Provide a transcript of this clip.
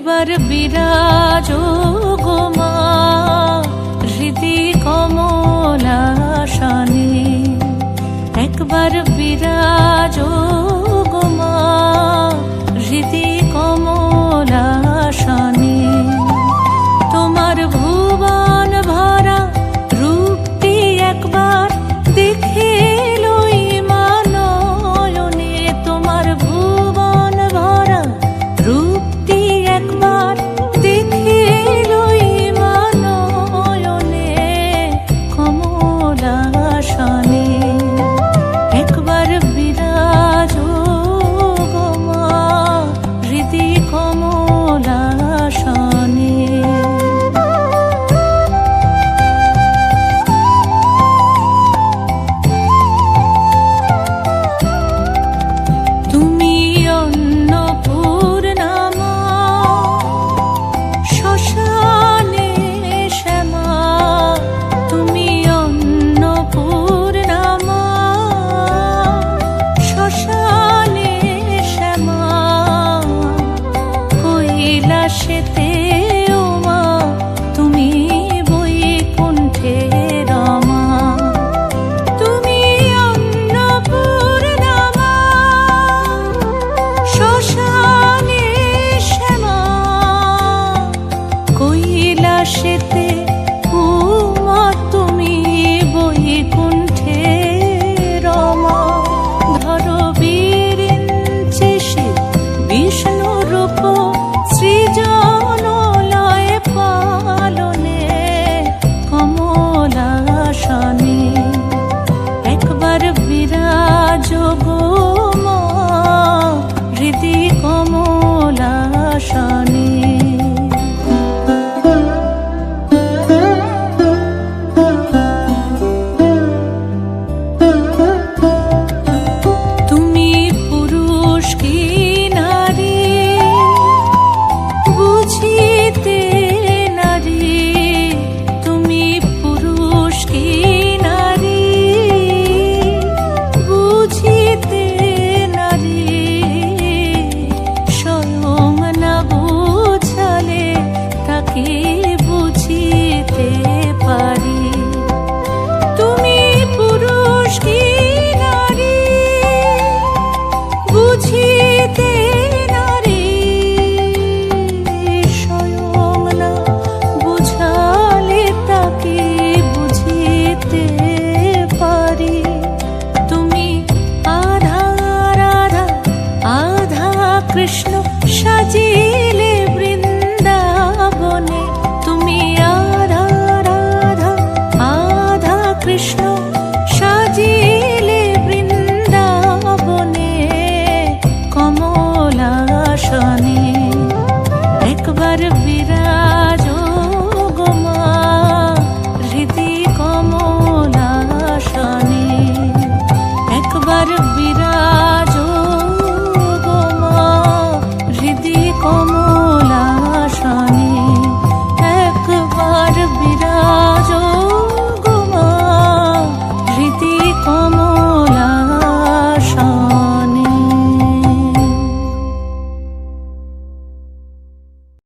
একবার বিরাজো গো মা হৃদি কমলাসনে, একবার বিরাজো গো মা হৃদি কমলাসনে। তোমার ভুবন ভরা রূপটি একবার দেখে লই মা নয়নে, তোমার ভুবন ভরা রূপটি একবার দেখে লই মা নয়নে কমলাসনে। একবার বিরাজো গো মা হৃদি কমলাসনে। তুমি অন্নপূর্ণা মা শ্মশানে শ্যামা, তুমি অন্নপূর্ণা মা শ্মশানে শ্যামা। কৈলাসেতে ও মা তুমি বৈকুণ্ঠে রমা, তুমি অন্নপূর্ণা মা শ্মশানে শ্যামা। কৈলাসেতে ও মা তুমি বৈকুণ্ঠে রমা। ধরো বিরিঞ্চি বিষ্ণু রূপ সৃজন লয় পালনে কমলাসনে। একবার বিরাজো গো মা হৃদি কমলাসনে। তুমি পুরুষ কি নারী বুঝিতে নারী, তুমি পুরুষ কি নারী বুঝিতে নারী। স্বয়ং না বুঝালে তাকে বুঝিতে পারি। তুমি পুরুষ কি নারী বুঝিতে নারী, স্বয়ং না বুঝালে তাকে বুঝিতে পারি। তুমি আধা রাধা আধা কৃষ্ণ সাজিয়ে